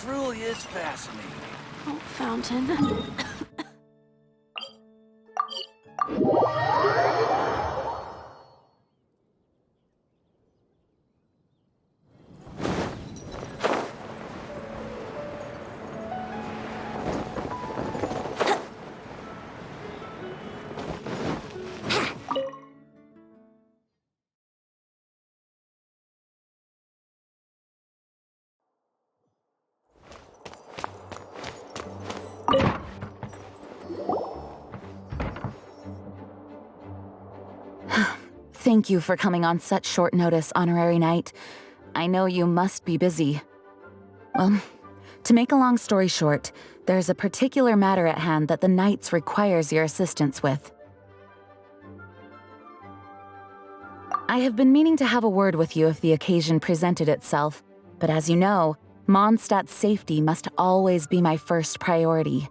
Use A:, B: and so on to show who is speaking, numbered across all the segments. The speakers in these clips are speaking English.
A: truly is fascinating.
B: Oh, Fountain.
C: Thank you for coming on such short notice, Honorary Knight. I know you must be busy. Well, to make a long story short, there's a particular matter at hand that the Knights requires your assistance with. I have been meaning to have a word with you if the occasion presented itself, but as you know, Mondstadt's safety must always be my first priority.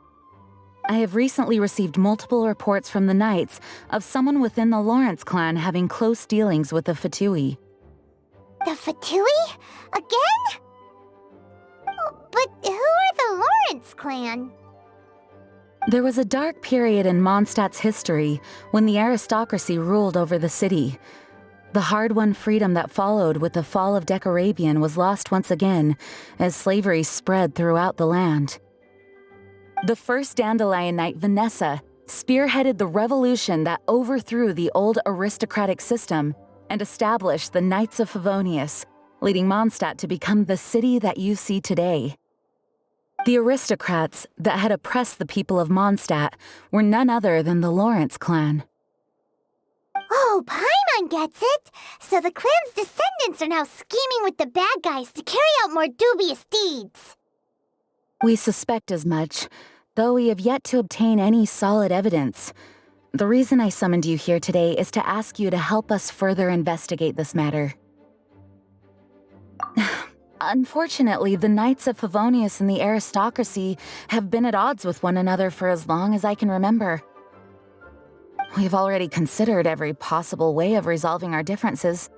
C: I have recently received multiple reports from the Knights of someone within the Lawrence clan having close dealings with the Fatui.
D: The Fatui? Again? But who are the Lawrence clan?
C: There was a dark period in Mondstadt's history when the aristocracy ruled over the city. The hard-won freedom that followed with the fall of Decarabian was lost once again as slavery spread throughout the land. The first Dandelion Knight, Vanessa, spearheaded the revolution that overthrew the old aristocratic system and established the Knights of Favonius, leading Monsdadt to become the city that you see today. The aristocrats that had oppressed the people of Monsdadt were none other than the Lawrence clan.
D: Oh, Paimon gets it! So the clan's descendants are now scheming with the bad guys to carry out more dubious deeds.
C: We suspect as much, though we have yet to obtain any solid evidence. The reason I summoned you here today is to ask you to help us further investigate this matter. Unfortunately, the Knights of Favonius and the aristocracy have been at odds with one another for as long as I can remember. We've already considered every possible way of resolving our differences,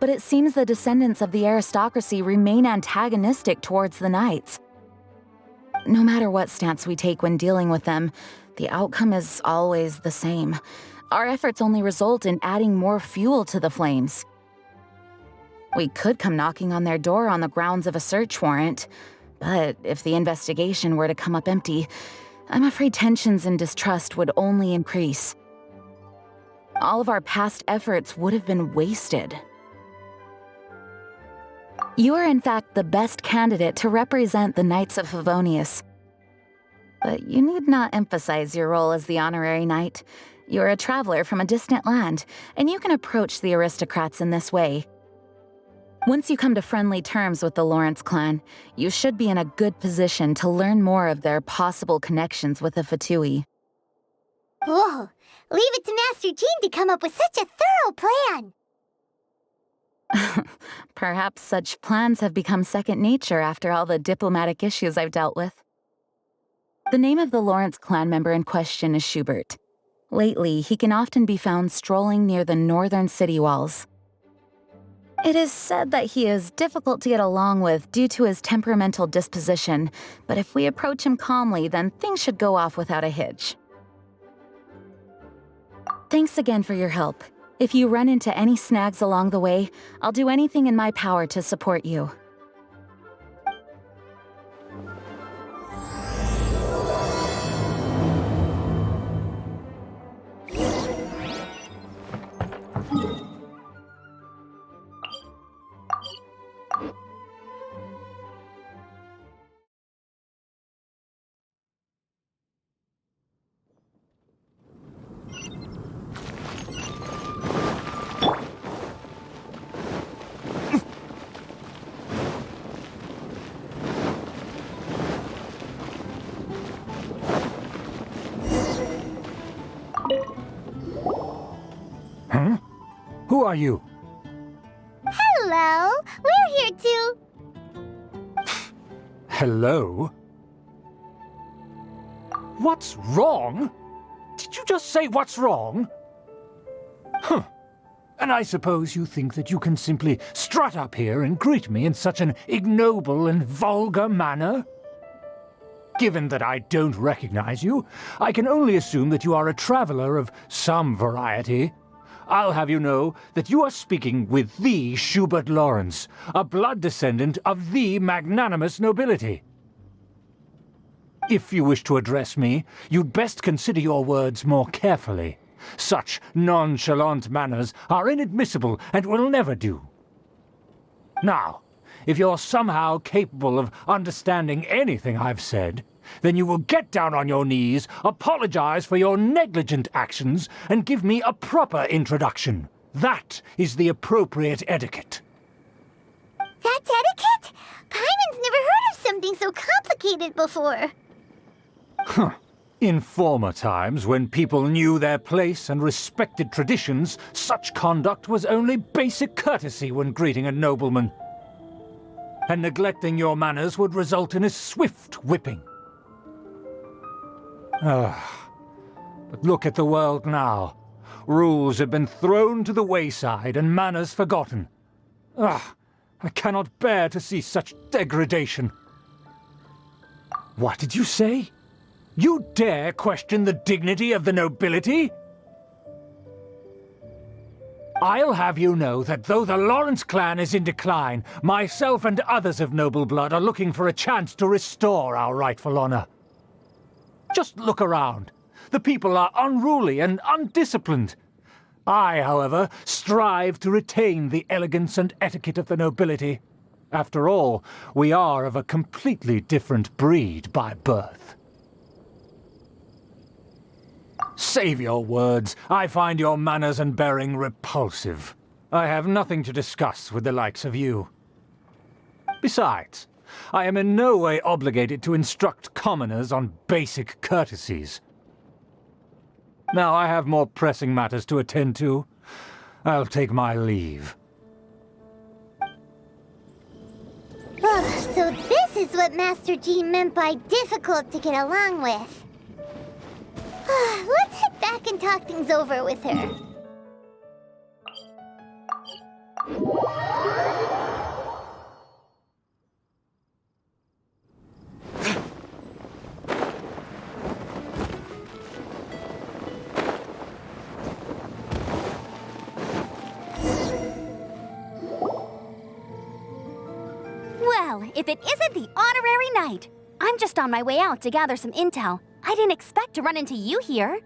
C: but it seems the descendants of the aristocracy remain antagonistic towards the Knights. No matter what stance we take when dealing with them, the outcome is always the same. Our efforts only result in adding more fuel to the flames. We could come knocking on their door on the grounds of a search warrant, but if the investigation were to come up empty, I'm afraid tensions and distrust would only increase. All of our past efforts would have been wasted. You are in fact the best candidate to represent the Knights of Favonius. But you need not emphasize your role as the honorary knight. You're a traveler from a distant land, and you can approach the aristocrats in this way. Once you come to friendly terms with the Lawrence clan, you should be in a good position to learn more of their possible connections with the Fatui.
D: Whoa, leave it to Master Jean to come up with such a thorough plan!
C: Perhaps such plans have become second nature after all the diplomatic issues I've dealt with. The name of the Lawrence clan member in question is Schubert. Lately, he can often be found strolling near the northern city walls. It is said that he is difficult to get along with due to his temperamental disposition, but if we approach him calmly, then things should go off without a hitch. Thanks again for your help. If you run into any snags along the way, I'll do anything in my power to support you.
E: Huh? Who are you?
D: Hello, we're here too.
E: Hello? What's wrong? Did you just say what's wrong? Huh. And I suppose you think that you can simply strut up here and greet me in such an ignoble and vulgar manner? Given that I don't recognize you, I can only assume that you are a traveler of some variety. I'll have you know that you are speaking with the Schubert Lawrence, a blood descendant of the magnanimous nobility. If you wish to address me, you'd best consider your words more carefully. Such nonchalant manners are inadmissible and will never do. Now, if you're somehow capable of understanding anything I've said, then you will get down on your knees, apologize for your negligent actions, and give me a proper introduction. That is the appropriate etiquette.
D: That's etiquette? Paimon's never heard of something so complicated before.
E: Huh. In former times, when people knew their place and respected traditions, such conduct was only basic courtesy when greeting a nobleman. And neglecting your manners would result in a swift whipping. But look at the world now. Rules have been thrown to the wayside and manners forgotten. I cannot bear to see such degradation. What did you say? You dare question the dignity of the nobility? I'll have you know that though the Lawrence clan is in decline, myself and others of noble blood are looking for a chance to restore our rightful honor. Just look around. The people are unruly and undisciplined. I, however, strive to retain the elegance and etiquette of the nobility. After all, we are of a completely different breed by birth. Save your words. I find your manners and bearing repulsive. I have nothing to discuss with the likes of you. Besides, I am in no way obligated to instruct commoners on basic courtesies. Now I have more pressing matters to attend to. I'll take my leave.
D: So this is what Master Jean meant by difficult to get along with. Let's head back and talk things over with her.
A: Well, if it isn't the honorary knight! I'm just on my way out to gather some intel. I didn't expect to run into you here.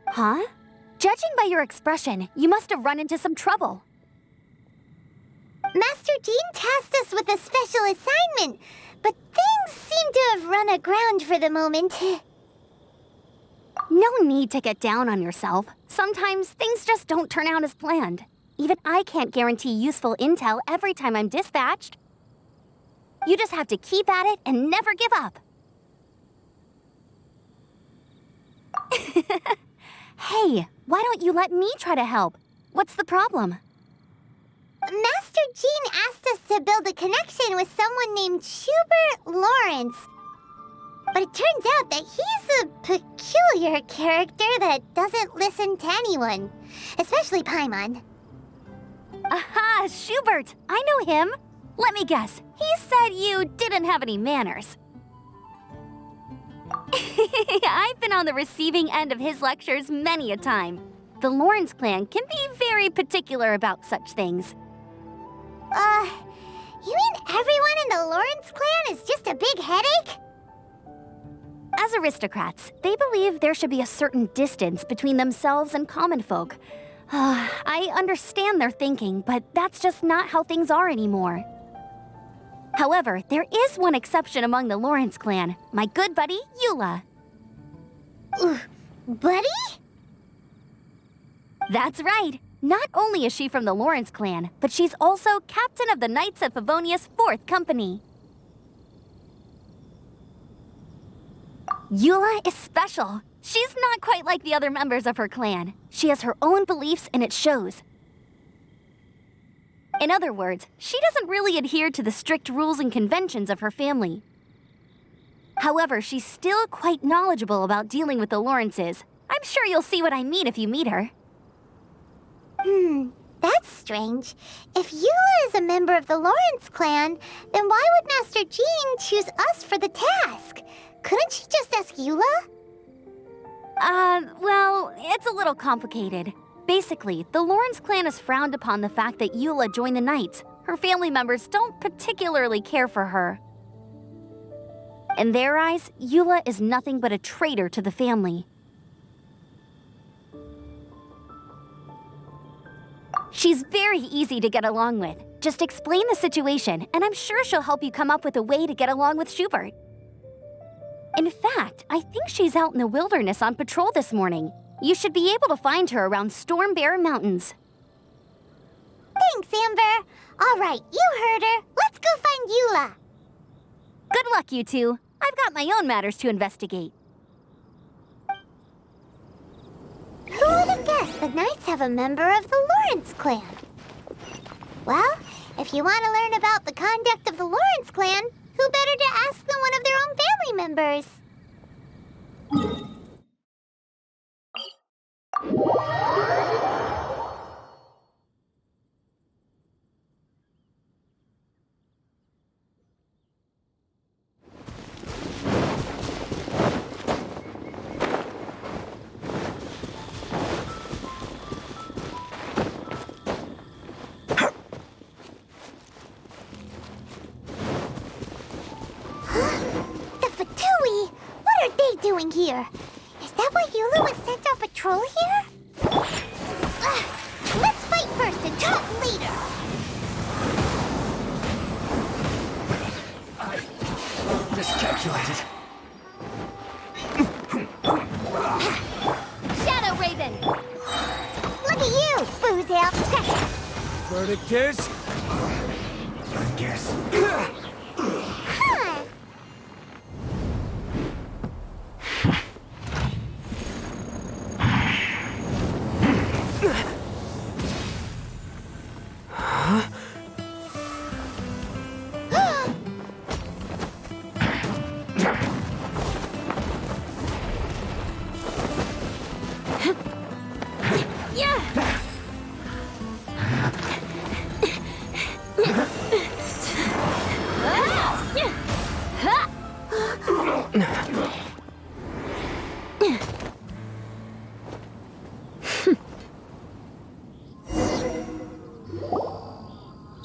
A: Huh? Judging by your expression, you must have run into some trouble.
D: Master Jean tasked us with a special assignment, but things seem to have run aground for the moment.
A: No need to get down on yourself. Sometimes things just don't turn out as planned. Even I can't guarantee useful intel every time I'm dispatched. You just have to keep at it and never give up. Hey, why don't you let me try to help? What's the problem?
D: Master Jean asked us to build a connection with someone named Schubert Lawrence. But it turns out that he's a peculiar character that doesn't listen to anyone, especially Paimon.
A: Aha, Schubert! I know him! Let me guess, he said you didn't have any manners. I've been on the receiving end of his lectures many a time. The Lawrence clan can be very particular about such things.
D: You mean everyone in the Lawrence clan is just a big headache?
A: As aristocrats, they believe there should be a certain distance between themselves and common folk. I understand their thinking, but that's just not how things are anymore. However, there is one exception among the Lawrence clan, my good buddy, Eula.
D: Buddy?
A: That's right. Not only is she from the Lawrence clan, but she's also captain of the Knights of Favonius 4th Company. Eula is special. She's not quite like the other members of her clan. She has her own beliefs and it shows. In other words, she doesn't really adhere to the strict rules and conventions of her family. However, she's still quite knowledgeable about dealing with the Lawrences. I'm sure you'll see what I mean if you meet her.
D: That's strange. If Eula is a member of the Lawrence clan, then why would Master Jean choose us for the task? Couldn't she just ask Eula?
A: Well, it's a little complicated. Basically, the Lawrence clan has frowned upon the fact that Eula joined the Knights. Her family members don't particularly care for her. In their eyes, Eula is nothing but a traitor to the family. She's very easy to get along with. Just explain the situation, and I'm sure she'll help you come up with a way to get along with Schubert. In fact, I think she's out in the wilderness on patrol this morning. You should be able to find her around Storm Bear Mountains.
D: Thanks, Amber. All right, you heard her. Let's go find Eula.
A: Good luck, you two. I've got my own matters to investigate.
D: Who would have guessed the Knights have a member of the Lawrence clan? Well, if you want to learn about the conduct of the Lawrence clan, who better to ask than one of their own family members? Doing here? Is that why Eula was sent on patrol here? Let's fight first and talk later.
B: I miscalculated.
A: Shadow Raven!
D: Look at you, Boozel.
B: Verdict is... I guess.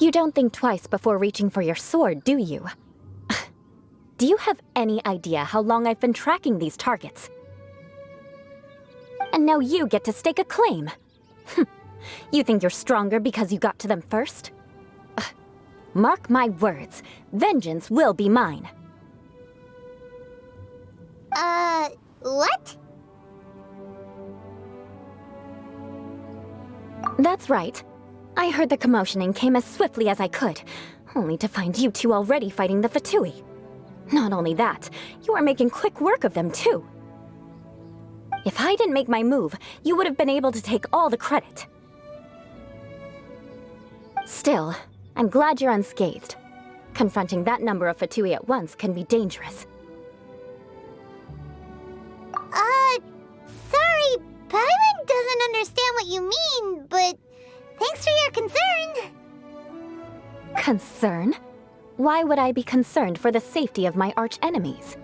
F: You don't think twice before reaching for your sword, do you? Do you have any idea how long I've been tracking these targets? And now you get to stake a claim. You think you're stronger because you got to them first? Mark my words, vengeance will be mine.
D: What?
F: That's right. I heard the commotion and came as swiftly as I could, only to find you two already fighting the Fatui. Not only that, you are making quick work of them too. If I didn't make my move, you would have been able to take all the credit. Still, I'm glad you're unscathed. Confronting that number of Fatui at once can be dangerous.
D: Sorry, Paimon doesn't understand what you mean, but thanks for your concern.
F: Concern? Why would I be concerned for the safety of my arch-enemies?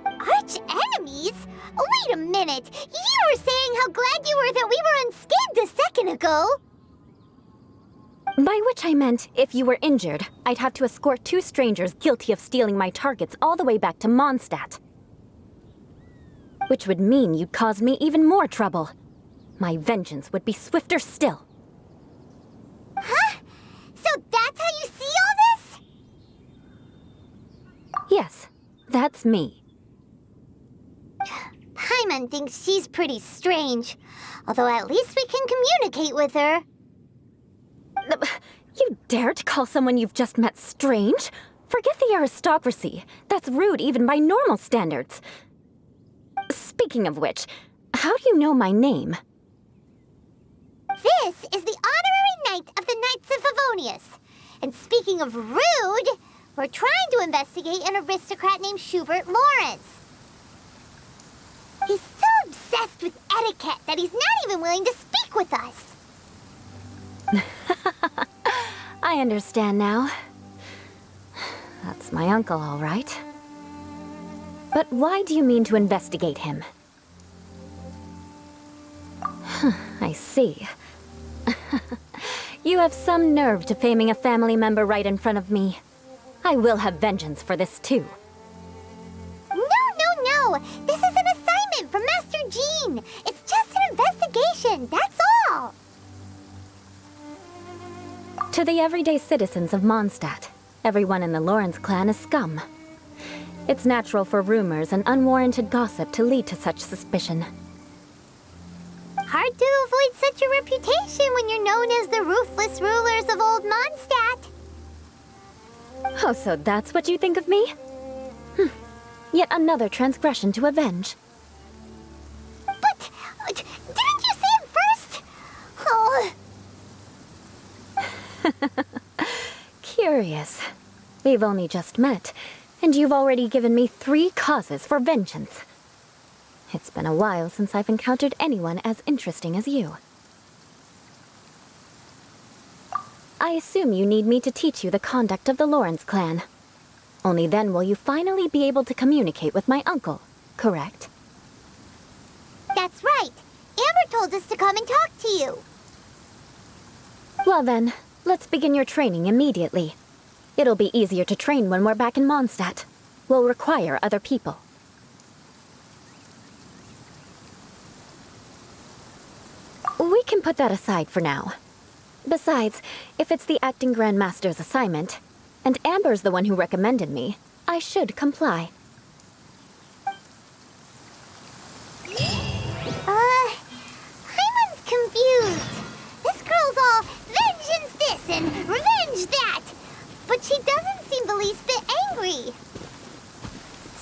D: Arch-enemies? Wait a minute! You were saying how glad you were that we were unscathed a second ago!
F: By which I meant, if you were injured, I'd have to escort two strangers guilty of stealing my targets all the way back to Monsdadt. Which would mean you'd cause me even more trouble. My vengeance would be swifter still.
D: Huh? So that's how you see all this?
F: Yes, that's me.
D: Paimon thinks she's pretty strange. Although at least we can communicate with her.
F: You dare to call someone you've just met strange? Forget the aristocracy. That's rude even by normal standards. Speaking of which, how do you know my name?
D: This is the honorary knight of the Knights of Favonius. And speaking of rude, we're trying to investigate an aristocrat named Schubert Lawrence. He's so obsessed with etiquette that he's not even willing to speak with us.
F: I understand now. That It's my uncle, all right. But why do you mean to investigate him? I see. You have some nerve to faming a family member right in front of me. I will have vengeance for this too.
D: No! This is an assignment from Master Jean! It's just an investigation, that's all!
F: To the everyday citizens of Monsdadt, everyone in the Lawrence clan is scum. It's natural for rumors and unwarranted gossip to lead to such suspicion.
D: Hard to avoid such a reputation when you're known as the ruthless rulers of old Monsdadt.
F: Oh, so that's what you think of me? Yet another transgression to avenge.
D: But, didn't you say it first? Oh.
F: Curious. We've only just met, and you've already given me 3 causes for vengeance. It's been a while since I've encountered anyone as interesting as you. I assume you need me to teach you the conduct of the Lawrence clan. Only then will you finally be able to communicate with my uncle, correct?
D: That's right. Amber told us to come and talk to you.
F: Well then, let's begin your training immediately. It'll be easier to train when we're back in Monsdadt. We'll require other people. We can put that aside for now. Besides, if it's the acting Grandmaster's assignment, and Amber's the one who recommended me, I should comply.
D: Hyman's confused. This girl's all vengeance this and revenge that. But she doesn't seem the least bit angry.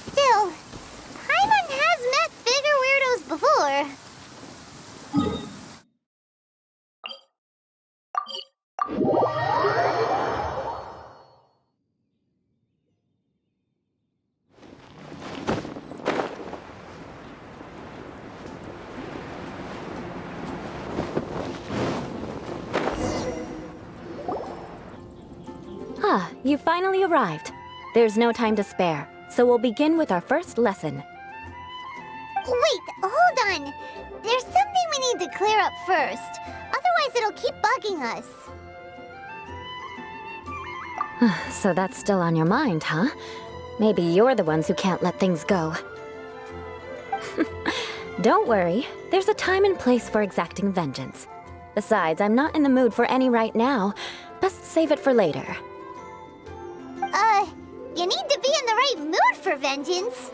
D: Still, Hyman has met bigger weirdos before.
F: Ah, you finally arrived. There's no time to spare, so we'll begin with our first lesson.
D: Wait, hold on. There's something we need to clear up first. Otherwise, it'll keep bugging us.
F: So that's still on your mind, huh? Maybe you're the ones who can't let things go. Don't worry, there's a time and place for exacting vengeance. Besides, I'm not in the mood for any right now. Best save it for later.
D: You need to be in the right mood for vengeance.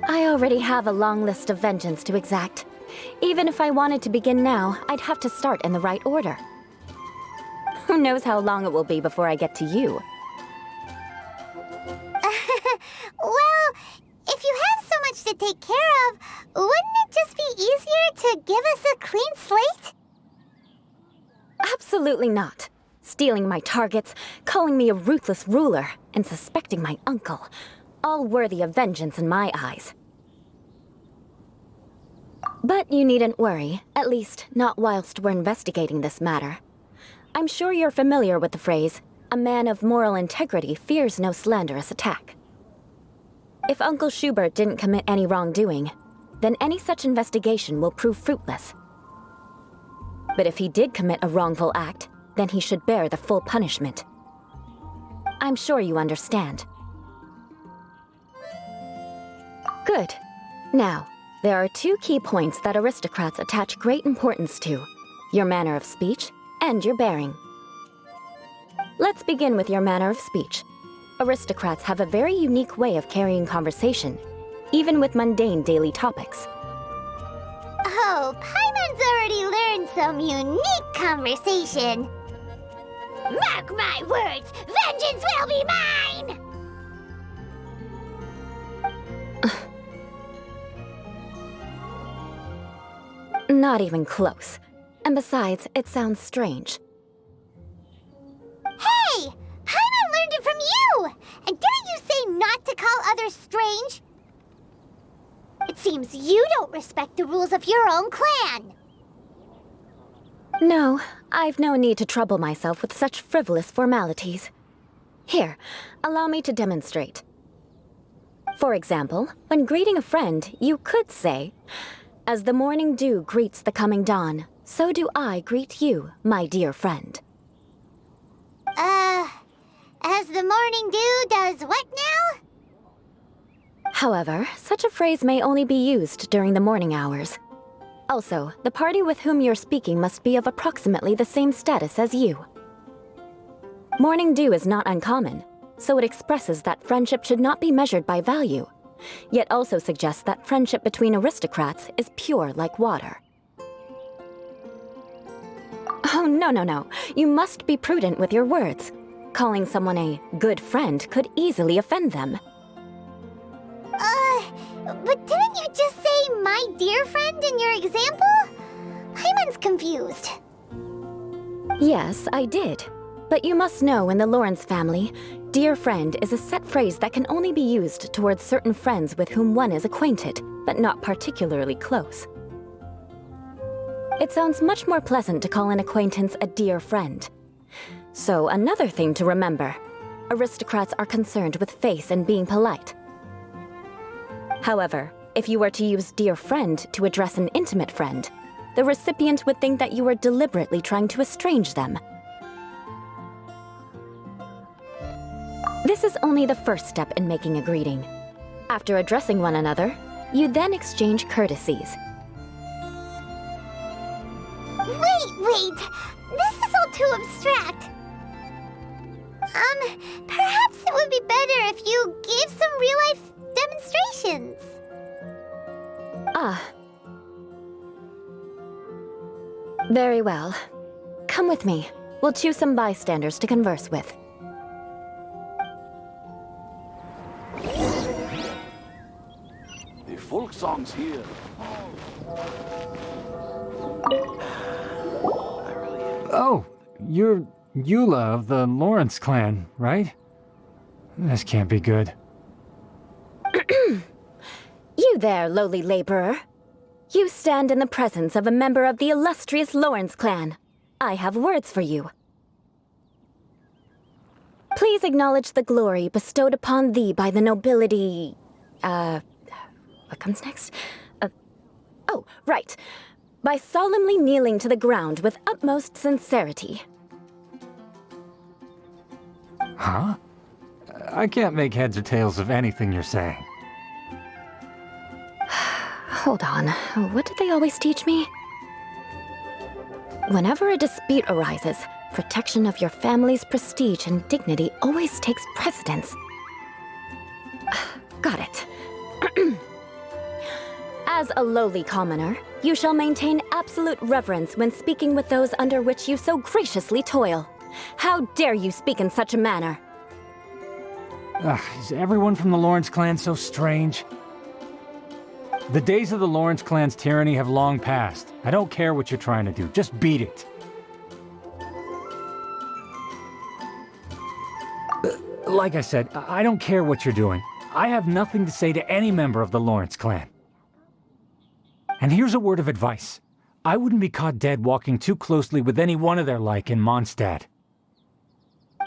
F: I already have a long list of vengeance to exact. Even if I wanted to begin now, I'd have to start in the right order. Who knows how long it will be before I get to you?
D: Well, if you have so much to take care of, wouldn't it just be easier to give us a clean slate?
F: Absolutely not. Stealing my targets, calling me a ruthless ruler, and suspecting my uncle. All worthy of vengeance in my eyes. But you needn't worry, at least not whilst we're investigating this matter. I'm sure you're familiar with the phrase, a man of moral integrity fears no slanderous attack. If Uncle Schubert didn't commit any wrongdoing, then any such investigation will prove fruitless. But if he did commit a wrongful act, then he should bear the full punishment. I'm sure you understand. Good. Now, there are 2 key points that aristocrats attach great importance to: your manner of speech and your bearing. Let's begin with your manner of speech. Aristocrats have a very unique way of carrying conversation, even with mundane daily topics.
D: Oh, Paimon's already learned some unique conversation. Mark my words, vengeance will be mine!
F: Not even close. And besides, it sounds strange.
D: Hey! Paimon learned it from you! And didn't you say not to call others strange? It seems you don't respect the rules of your own clan.
F: No, I've no need to trouble myself with such frivolous formalities. Here, allow me to demonstrate. For example, when greeting a friend, you could say, "As the morning dew greets the coming dawn, so do I greet you, my dear friend."
D: As the morning dew does what now?
F: However, such a phrase may only be used during the morning hours. Also, the party with whom you're speaking must be of approximately the same status as you. Morning dew is not uncommon, so it expresses that friendship should not be measured by value, yet also suggests that friendship between aristocrats is pure like water. Oh, no. You must be prudent with your words. Calling someone a good friend could easily offend them.
D: But didn't you just say my dear friend in your example? Paimon's confused.
F: Yes, I did. But you must know in the Lawrence family, dear friend is a set phrase that can only be used towards certain friends with whom one is acquainted, but not particularly close. It sounds much more pleasant to call an acquaintance a dear friend. So another thing to remember, aristocrats are concerned with face and being polite. However, if you were to use dear friend to address an intimate friend, the recipient would think that you were deliberately trying to estrange them. This is only the first step in making a greeting. After addressing one another, you then exchange courtesies.
D: Wait! This is all too abstract. Perhaps it would be better if you gave some real-life demonstrations.
F: Ah. Very well. Come with me. We'll choose some bystanders to converse with.
G: The folk songs here.
E: Oh, you're Eula of the Lawrence clan, right? This can't be good.
F: You there, lowly laborer. You stand in the presence of a member of the illustrious Lawrence clan. I have words for you. Please acknowledge the glory bestowed upon thee by the nobility... What comes next? Oh, right. By solemnly kneeling to the ground with utmost sincerity.
E: Huh? I can't make heads or tails of anything you're saying.
F: Hold on. What did they always teach me? Whenever a dispute arises, protection of your family's prestige and dignity always takes precedence. Got it. As a lowly commoner, you shall maintain absolute reverence when speaking with those under which you so graciously toil. How dare you speak in such a manner?
E: Is everyone from the Lawrence clan so strange? The days of the Lawrence clan's tyranny have long passed. I don't care what you're trying to do, just beat it. Like I said, I don't care what you're doing. I have nothing to say to any member of the Lawrence clan. And here's a word of advice. I wouldn't be caught dead walking too closely with any one of their like in Monsdadt.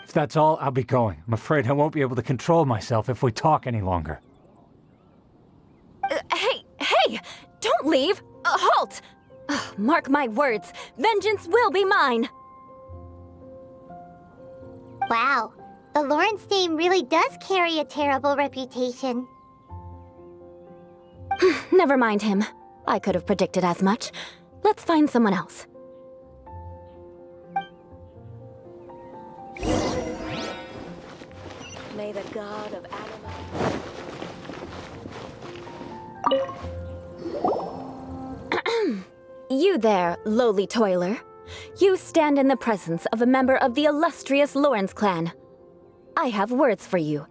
E: If that's all, I'll be going. I'm afraid I won't be able to control myself if we talk any longer.
F: Hey! Don't leave! Halt! Mark my words, vengeance will be mine!
D: Wow, the Lawrence name really does carry a terrible reputation.
F: Never mind him. I could have predicted as much. Let's find someone else. May the god of Anemo... You there, lowly toiler. You stand in the presence of a member of the illustrious Lawrence clan. I have words for you.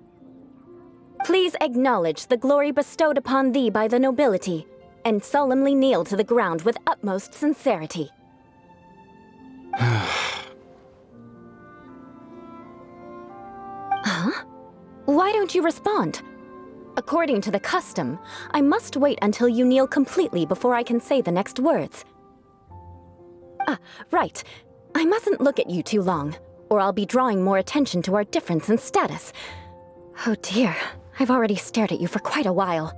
F: Please acknowledge the glory bestowed upon thee by the nobility, and solemnly kneel to the ground with utmost sincerity. Huh? Why don't you respond? According to the custom, I must wait until you kneel completely before I can say the next words. Right. I mustn't look at you too long. or I'll be drawing more attention to our difference in status. Oh dear, I've already stared at you for quite a while.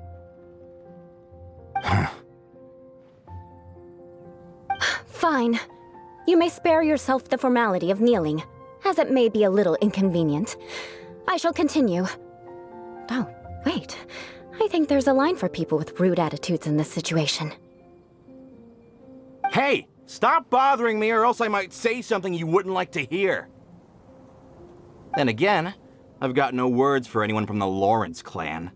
F: Fine. You may spare yourself the formality of kneeling, as it may be a little inconvenient. I shall continue. Oh, wait. I think there's a line for people with rude attitudes in this situation.
G: Hey! Stop bothering me or else I might say something you wouldn't like to hear. Then again, I've got no words for anyone from the Lawrence clan.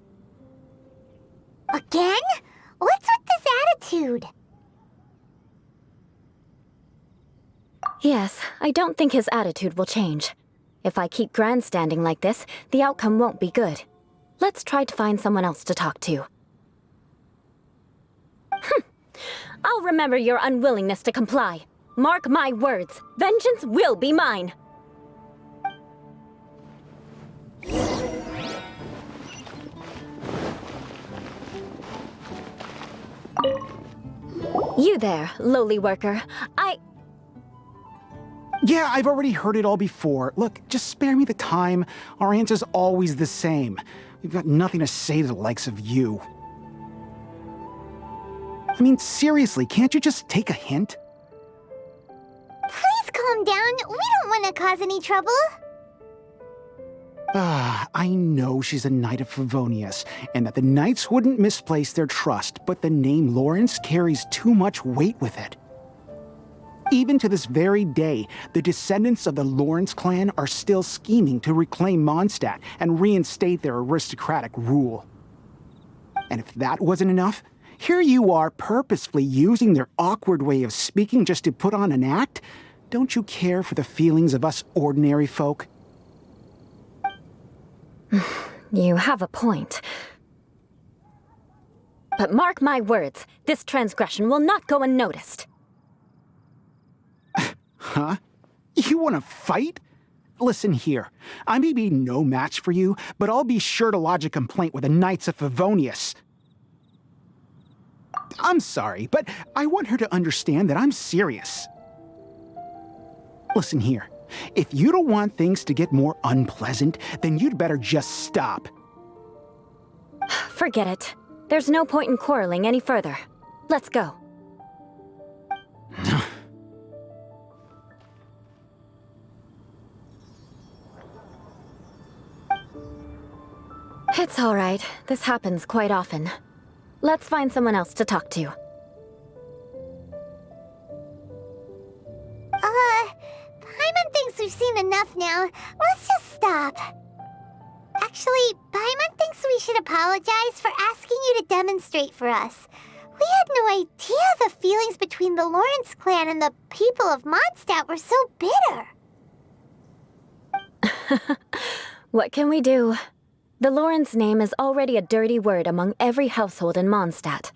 D: Again? What's with this attitude?
F: Yes, I don't think his attitude will change. If I keep grandstanding like this, the outcome won't be good. Let's try to find someone else to talk to. I'll remember your unwillingness to comply. Mark my words, vengeance will be mine. You there, lowly worker.
H: Yeah, I've already heard it all before. Look, just spare me the time. Our answer's always the same. We've got nothing to say to the likes of you. I mean, seriously, can't you just take a hint?
D: Please calm down. We don't want to cause any trouble.
H: I know she's a Knight of Favonius, and that the Knights wouldn't misplace their trust, but the name Lawrence carries too much weight with it. Even to this very day, the descendants of the Lawrence clan are still scheming to reclaim Monsdadt and reinstate their aristocratic rule. And if that wasn't enough, here you are purposefully using their awkward way of speaking just to put on an act? Don't you care for the feelings of us ordinary folk?
F: You have a point. But mark my words, this transgression will not go unnoticed.
H: Huh? You want to fight? Listen here, I may be no match for you, but I'll be sure to lodge a complaint with the Knights of Favonius. I'm sorry, but I want her to understand that I'm serious. Listen here, if you don't want things to get more unpleasant, then you'd better just stop.
F: Forget it. There's no point in quarreling any further. Let's go. It's all right. This happens quite often. Let's find someone else to talk to.
D: Paimon thinks we've seen enough now. Let's just stop. Actually, Paimon thinks we should apologize for asking you to demonstrate for us. We had no idea the feelings between the Lawrence clan and the people of Monsdadt were so bitter.
F: What can we do? The Lawrence name is already a dirty word among every household in Monsdadt.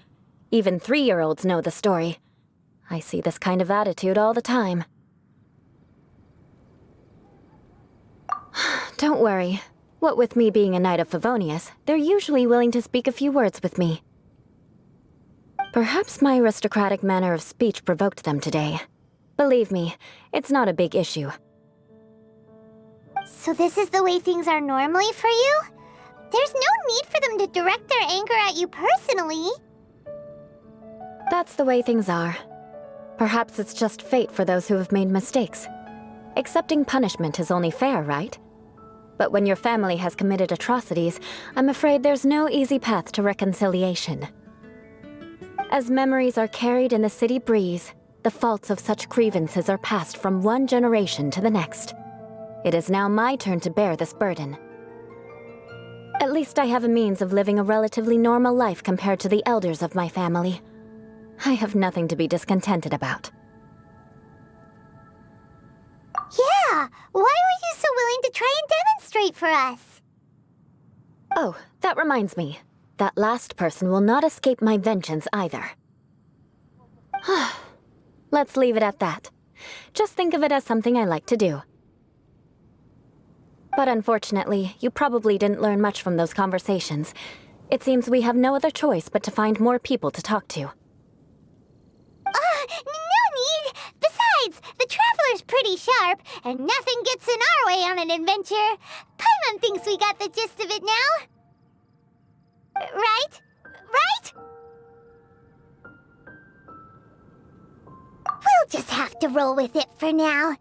F: Even 3-year-olds know the story. I see this kind of attitude all the time. Don't worry. What with me being a Knight of Favonius, they're usually willing to speak a few words with me. Perhaps my aristocratic manner of speech provoked them today. Believe me, it's not a big issue.
D: So this is the way things are normally for you? There's no need for them to direct their anger at you personally.
F: That's the way things are. Perhaps it's just fate for those who have made mistakes. Accepting punishment is only fair, right? But when your family has committed atrocities, I'm afraid there's no easy path to reconciliation. As memories are carried in the city breeze, the faults of such grievances are passed from one generation to the next. It is now my turn to bear this burden. At least I have a means of living a relatively normal life compared to the elders of my family. I have nothing to be discontented about.
D: Yeah, why were you so willing to try and demonstrate for us?
F: Oh, that reminds me. That last person will not escape my vengeance either. Let's leave it at that. Just think of it as something I like to do. But unfortunately, you probably didn't learn much from those conversations. It seems we have no other choice but to find more people to talk to.
D: No need! Besides, the Traveler's pretty sharp, and nothing gets in our way on an adventure. Paimon thinks we got the gist of it now. Right? Right? We'll just have to roll with it for now.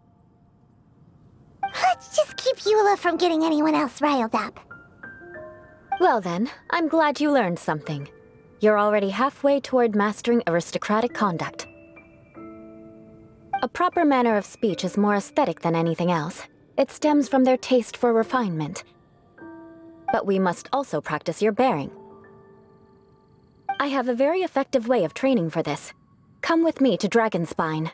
D: Let's just keep Eula from getting anyone else riled up.
F: Well then, I'm glad you learned something. You're already halfway toward mastering aristocratic conduct. A proper manner of speech is more aesthetic than anything else. It stems from their taste for refinement. But we must also practice your bearing. I have a very effective way of training for this. Come with me to Dragonspine.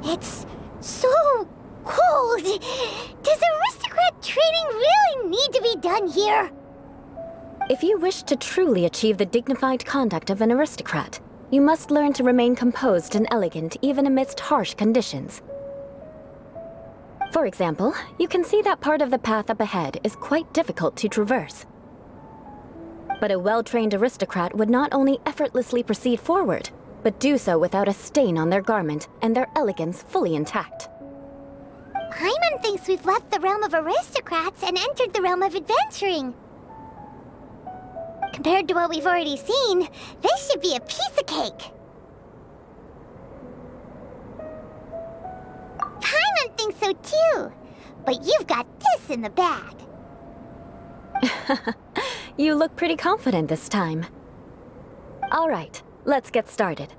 D: It's so cold. Does aristocrat training really need to be done here?
F: If you wish to truly achieve the dignified conduct of an aristocrat, you must learn to remain composed and elegant even amidst harsh conditions. For example, you can see that part of the path up ahead is quite difficult to traverse. But a well-trained aristocrat would not only effortlessly proceed forward, but do so without a stain on their garment and their elegance fully intact.
D: Paimon thinks we've left the realm of aristocrats and entered the realm of adventuring. Compared to what we've already seen, this should be a piece of cake. Paimon thinks so too, but you've got this in the bag.
F: You look pretty confident this time. All right, let's get started.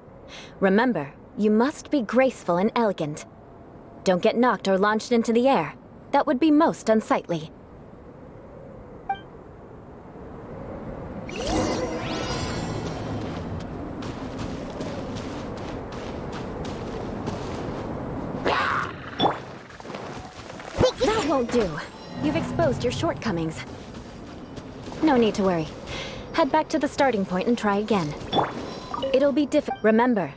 F: Remember, you must be graceful and elegant. Don't get knocked or launched into the air. That would be most unsightly. That won't do. You've exposed your shortcomings. No need to worry. Head back to the starting point and try again. It'll be Remember.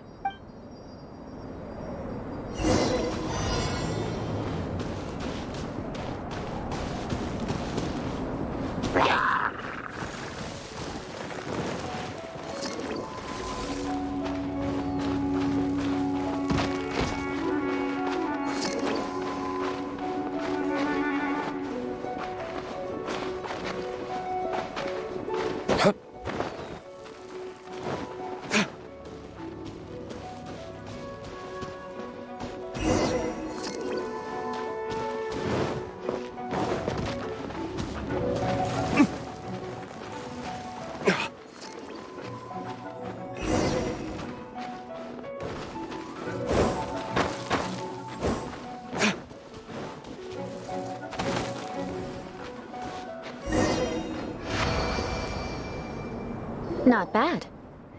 F: Not bad.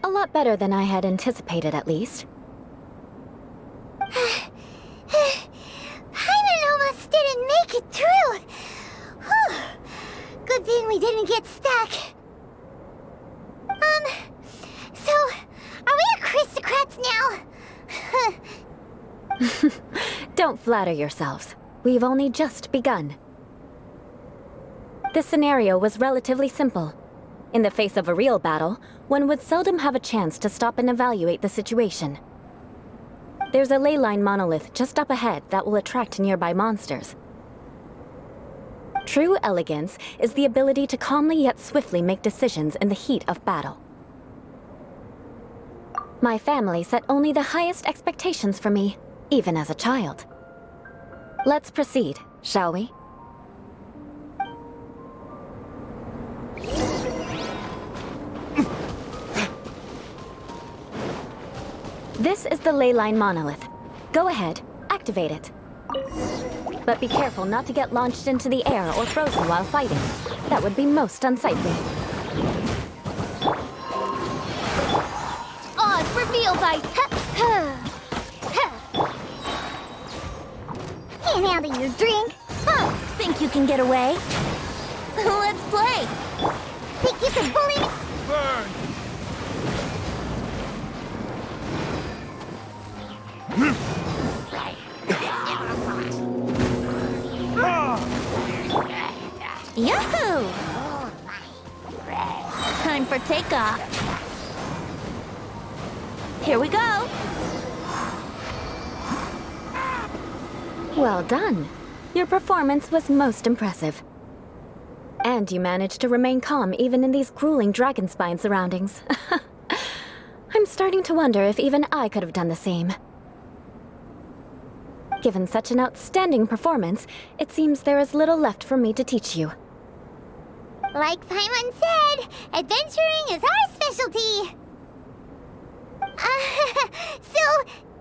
F: A lot better than I had anticipated, at least.
D: Paimon almost didn't make it through. Whew. Good thing we didn't get stuck. So, are we aristocrats now?
F: Don't flatter yourselves. We've only just begun. This scenario was relatively simple. In the face of a real battle, one would seldom have a chance to stop and evaluate the situation. There's a leyline monolith just up ahead that will attract nearby monsters. True elegance is the ability to calmly yet swiftly make decisions in the heat of battle. My family set only the highest expectations for me, even as a child. Let's proceed, shall we? This is the leyline monolith. Go ahead, activate it. But be careful not to get launched into the air or frozen while fighting. That would be most unsightly.
A: Oz, reveal by...
D: Can't handle your drink.
A: Huh, think you can get away? Let's play!
D: Think you can bully me?
B: Burn!
A: Yahoo! Time for takeoff. Here we go!
F: Well done. Your performance was most impressive. And you managed to remain calm even in these grueling dragonspine surroundings. I'm starting to wonder if even I could have done the same. Given such an outstanding performance, it seems there is little left for me to teach you.
D: Like Paimon said, adventuring is our specialty. So,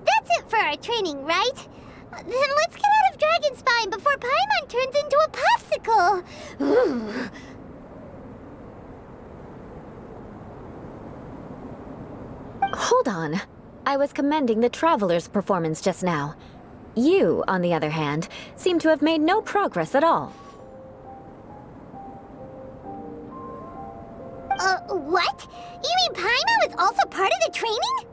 D: that's it for our training, right? Then let's get out of Dragonspine before Paimon turns into a popsicle.
F: Hold on. I was commending the Traveler's performance just now. You, on the other hand, seem to have made no progress at all.
D: What? You mean Paimon was also part of the training?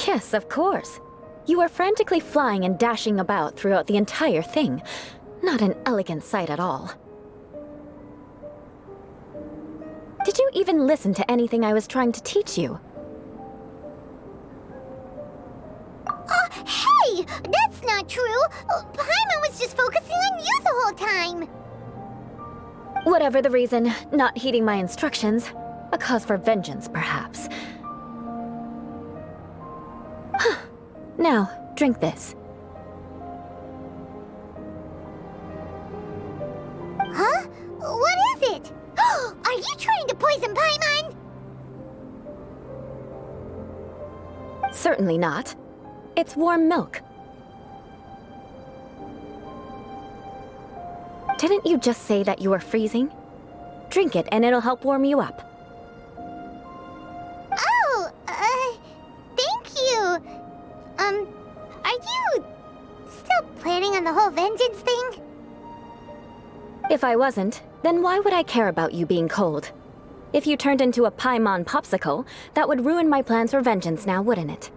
F: Yes, of course. You were frantically flying and dashing about throughout the entire thing. Not an elegant sight at all. Did you even listen to anything I was trying to teach you?
D: Hey! That's not true! Paimon was just focusing on you the whole time!
F: Whatever the reason, not heeding my instructions. A cause for vengeance, perhaps. Now, drink this.
D: Huh? What is it? Are you trying to poison Paimon?
F: Certainly not. It's warm milk. Didn't you just say that you were freezing? Drink it and it'll help warm you up.
D: Oh, thank you. Are you still planning on the whole vengeance thing?
F: If I wasn't, then why would I care about you being cold? If you turned into a Paimon popsicle, that would ruin my plans for vengeance now, wouldn't it?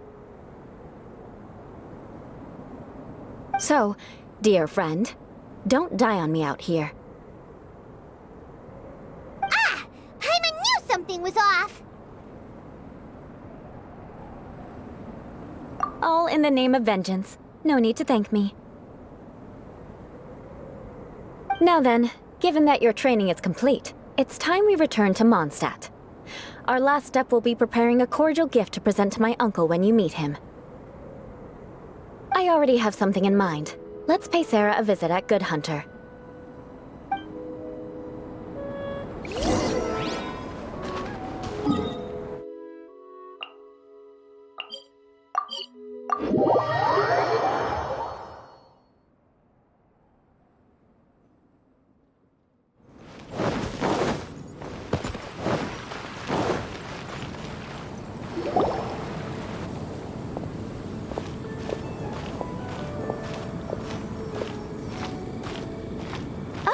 F: So, dear friend, don't die on me out here.
D: Ah! Paimon knew something was off!
F: All in the name of vengeance. No need to thank me. Now then, given that your training is complete, it's time we return to Monsdadt. Our last step will be preparing a cordial gift to present to my uncle when you meet him. I already have something in mind. Let's pay Sarah a visit at Good Hunter.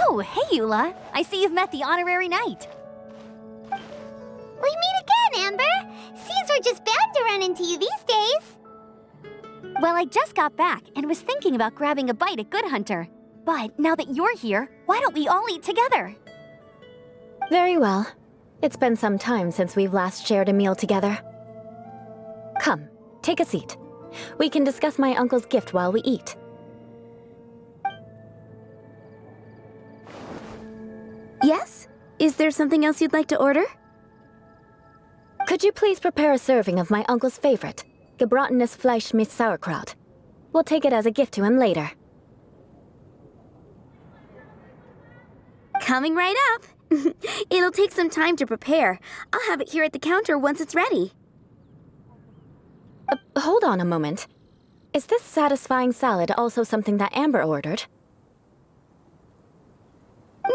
A: Oh, hey, Eula. I see you've met the honorary knight.
D: We meet again, Amber! Seems we're just bound to run into you these days.
A: Well, I just got back and was thinking about grabbing a bite at Good Hunter. But now that you're here, why don't we all eat together?
F: Very well. It's been some time since we've last shared a meal together. Come, take a seat. We can discuss my uncle's gift while we eat.
I: Yes? Is there something else you'd like to order?
F: Could you please prepare a serving of my uncle's favorite, gebratenes Fleisch mit Sauerkraut? We'll take it as a gift to him later.
I: Coming right up. It'll take some time to prepare. I'll have it here at the counter once it's ready.
F: Hold on a moment. Is this satisfying salad also something that Amber ordered?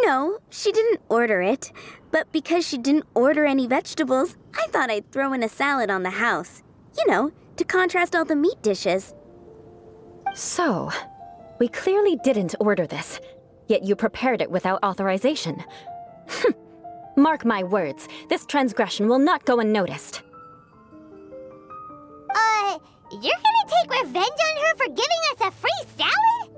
I: No, she didn't order it. But because she didn't order any vegetables, I thought I'd throw in a salad on the house. You know, to contrast all the meat dishes.
F: So, we clearly didn't order this, yet you prepared it without authorization. Mark my words, this transgression will not go unnoticed.
D: You're gonna take revenge on her for giving us a free salad?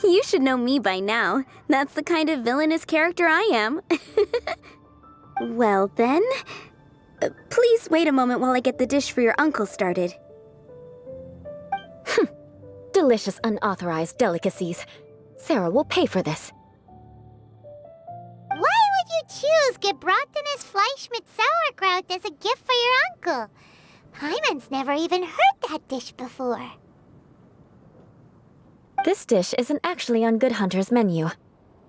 I: You should know me by now. That's the kind of villainous character I am. Well then, please wait a moment while I get the dish for your uncle started.
F: Delicious unauthorized delicacies. Sarah will pay for this.
D: Why would you choose gebratenes Fleisch mit sauerkraut as a gift for your uncle? Hyman's never even heard that dish before.
F: This dish isn't actually on Good Hunter's menu.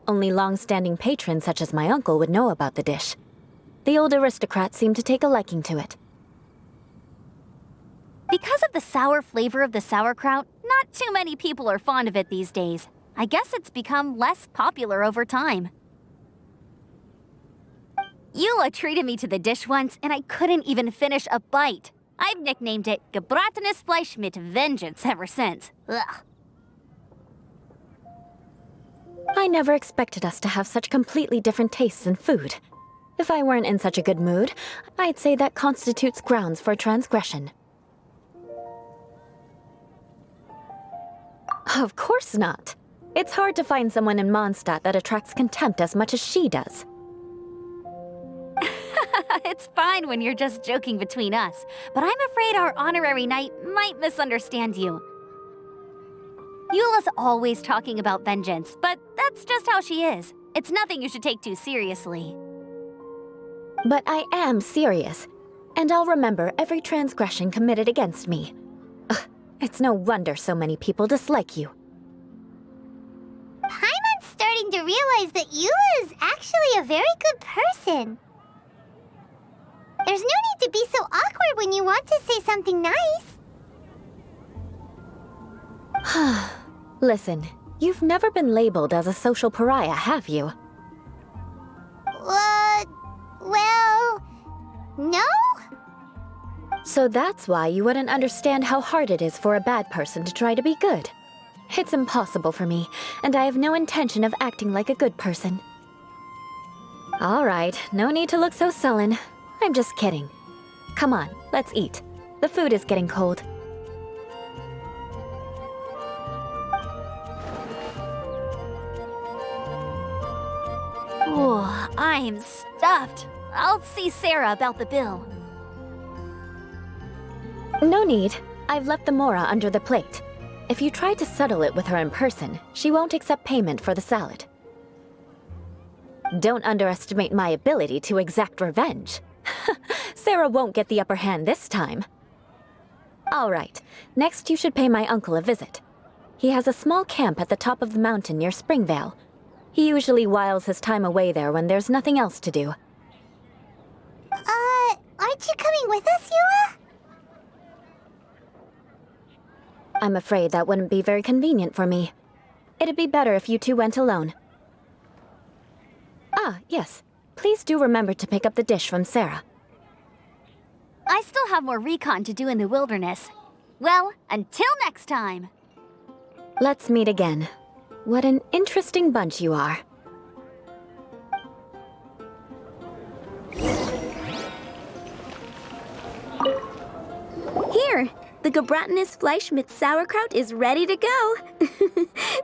F: Only long-standing patrons such as my uncle would know about the dish. The old aristocrat seemed to take a liking to it.
A: Because of the sour flavor of the sauerkraut, not too many people are fond of it these days. I guess it's become less popular over time. Eula treated me to the dish once, and I couldn't even finish a bite. I've nicknamed it gebratenes Fleisch mit Vengeance ever since. Ugh.
F: I never expected us to have such completely different tastes in food. If I weren't in such a good mood, I'd say that constitutes grounds for transgression. Of course not. It's hard to find someone in Monsdadt that attracts contempt as much as she does.
A: It's fine when you're just joking between us, but I'm afraid our honorary knight might misunderstand you. Eula's always talking about vengeance, but that's just how she is. It's nothing you should take too seriously.
F: But I am serious, and I'll remember every transgression committed against me. Ugh, it's no wonder so many people dislike you.
D: Paimon's starting to realize that Eula is actually a very good person. There's no need to be so awkward when you want to say something nice.
F: Listen, you've never been labeled as a social pariah, have you?
D: Well, no?
F: So that's why you wouldn't understand how hard it is for a bad person to try to be good. It's impossible for me, and I have no intention of acting like a good person. All right, no need to look so sullen. I'm just kidding. Come on, let's eat. The food is getting cold.
A: Oh, I'm stuffed. I'll see Sarah about the bill.
F: No need. I've left the mora under the plate. If you try to settle it with her in person, she won't accept payment for the salad. Don't underestimate my ability to exact revenge. Sarah won't get the upper hand this time. All right, next you should pay my uncle a visit. He has a small camp at the top of the mountain near Springvale. He usually whiles his time away there when there's nothing else to do.
D: Aren't you coming with us, Eula?
F: I'm afraid that wouldn't be very convenient for me. It'd be better if you two went alone. Ah, yes. Please do remember to pick up the dish from Sarah.
A: I still have more recon to do in the wilderness. Well, until next time.
F: Let's meet again. What an interesting bunch you are.
I: Here, the gebratenes Fleisch mit sauerkraut is ready to go.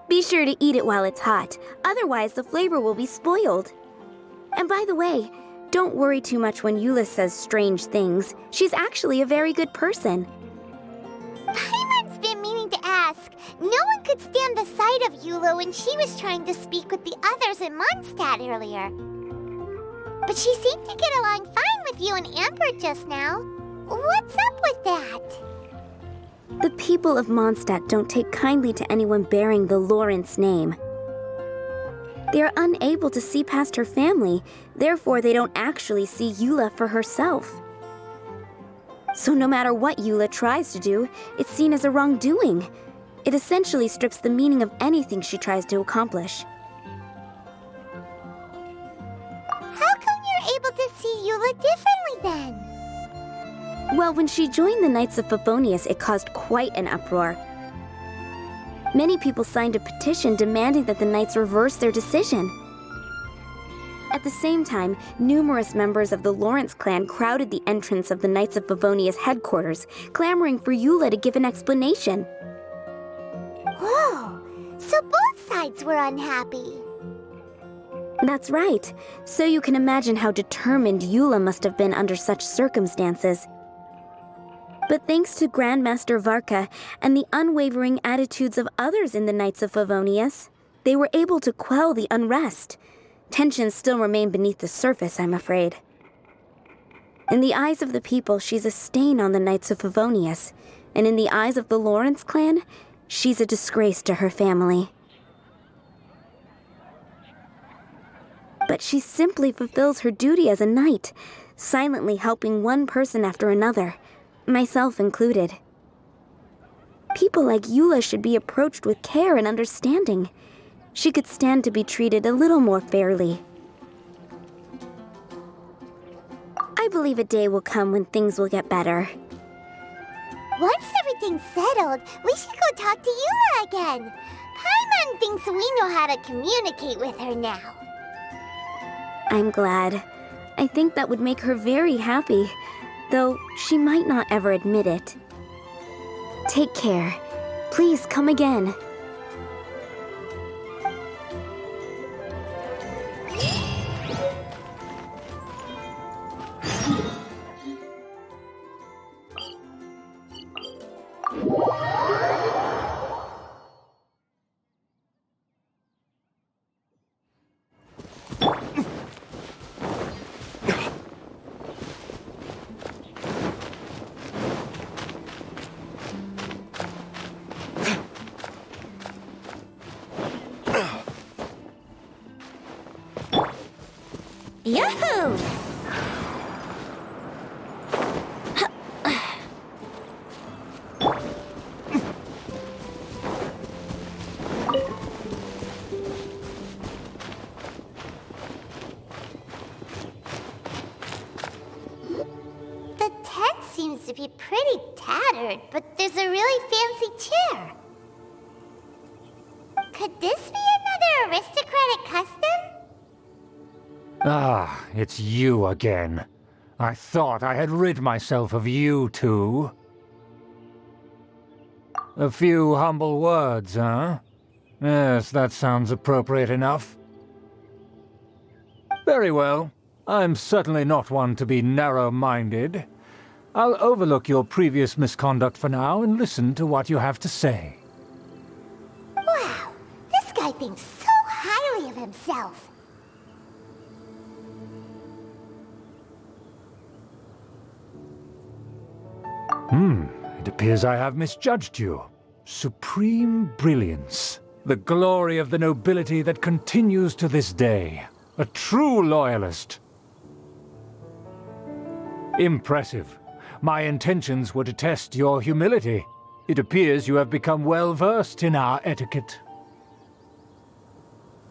I: Be sure to eat it while it's hot, otherwise the flavor will be spoiled. And by the way, don't worry too much when Eula says strange things. She's actually a very good person.
D: Paimon's been meaning to ask. No one could stand the sight of Eula when she was trying to speak with the others in Monsdadt earlier. But she seemed to get along fine with you and Amber just now. What's up with that?
I: The people of Monsdadt don't take kindly to anyone bearing the Lawrence name. They are unable to see past her family, therefore they don't actually see Eula for herself. So no matter what Eula tries to do, it's seen as a wrongdoing. It essentially strips the meaning of anything she tries to accomplish.
D: How come you're able to see Eula differently then?
I: Well, when she joined the Knights of Favonius, it caused quite an uproar. Many people signed a petition demanding that the Knights reverse their decision. At the same time, numerous members of the Lawrence clan crowded the entrance of the Knights of Favonius headquarters, clamoring for Eula to give an explanation.
D: Whoa! So both sides were unhappy.
I: That's right. So you can imagine how determined Eula must have been under such circumstances. But thanks to Grandmaster Varka and the unwavering attitudes of others in the Knights of Favonius, they were able to quell the unrest. Tensions still remain beneath the surface, I'm afraid. In the eyes of the people, she's a stain on the Knights of Favonius, and in the eyes of the Lawrence clan, she's a disgrace to her family. But she simply fulfills her duty as a knight, silently helping one person after another, myself included. People like Eula should be approached with care and understanding. She could stand to be treated a little more fairly. I believe a day will come when things will get better.
D: Once everything's settled, we should go talk to Eula again. Paimon thinks we know how to communicate with her now.
I: I'm glad. I think that would make her very happy, though she might not ever admit it. Take care. Please come again.
A: Yahoo!
D: The tent seems to be pretty tattered, but there's a really fancy chair. Could this be another aristocratic custom?
E: Ah, it's you again. I thought I had rid myself of you two. A few humble words, huh? Yes, that sounds appropriate enough. Very well. I'm certainly not one to be narrow-minded. I'll overlook your previous misconduct for now and listen to what you have to say.
D: Wow, this guy thinks so highly of himself.
E: It appears I have misjudged you. Supreme brilliance. The glory of the nobility that continues to this day. A true loyalist. Impressive. My intentions were to test your humility. It appears you have become well versed in our etiquette.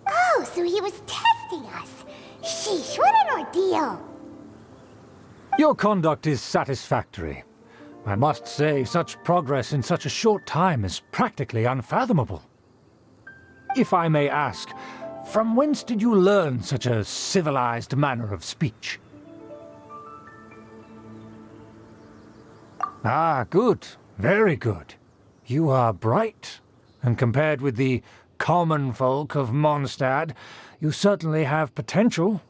D: Oh, so he was testing us. Sheesh, what an ordeal.
E: Your conduct is satisfactory. I must say, such progress in such a short time is practically unfathomable. If I may ask, from whence did you learn such a civilized manner of speech? Ah, good. Very good. You are bright, and compared with the common folk of Monsdadt, you certainly have potential.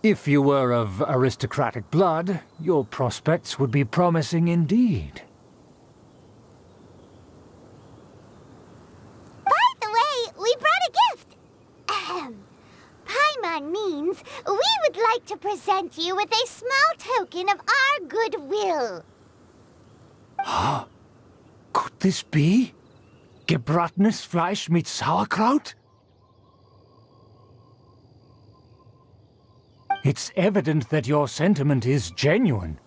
E: If you were of aristocratic blood, your prospects would be promising indeed.
D: By the way, we brought a gift. Paimon means we would like to present you with a small token of our goodwill.
E: Could this be? Gebratenes Fleisch mit Sauerkraut? It's evident that your sentiment is genuine.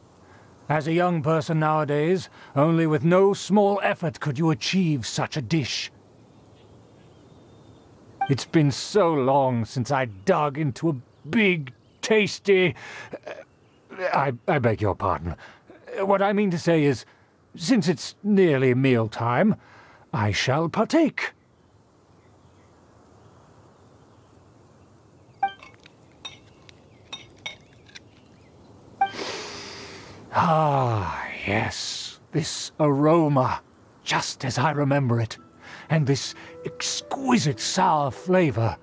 E: As a young person nowadays, only with no small effort could you achieve such a dish. It's been so long since I dug into a big, tasty... I beg your pardon. What I mean to say is, since it's nearly mealtime, I shall partake. Ah, yes, this aroma, just as I remember it, and this exquisite sour flavor.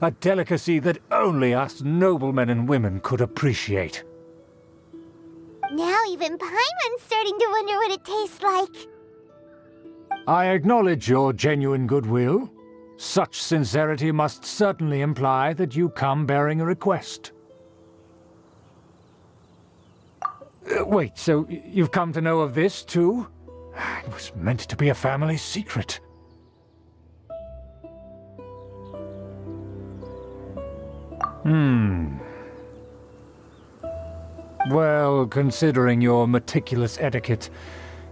E: A delicacy that only us noblemen and women could appreciate.
D: Now even Paimon's starting to wonder what it tastes like.
E: I acknowledge your genuine goodwill. Such sincerity must certainly imply that you come bearing a request. Wait, so you've come to know of this, too? It was meant to be a family secret. Well, considering your meticulous etiquette,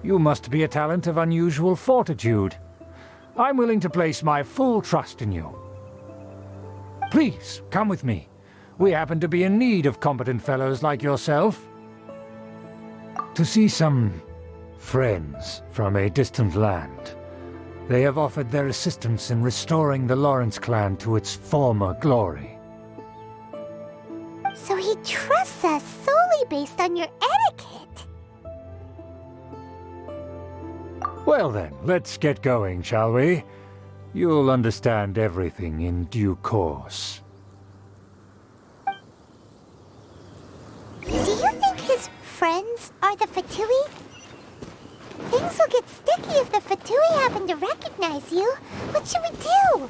E: you must be a talent of unusual fortitude. I'm willing to place my full trust in you. Please, come with me. We happen to be in need of competent fellows like yourself. To see some friends from a distant land. They have offered their assistance in restoring the Lawrence clan to its former glory.
D: So he trusts us solely based on your etiquette.
E: Well then, let's get going, shall we? You'll understand everything in due course.
D: Do you think his friends are the Fatui? Things will get sticky if the Fatui happen to recognize you. What should we do?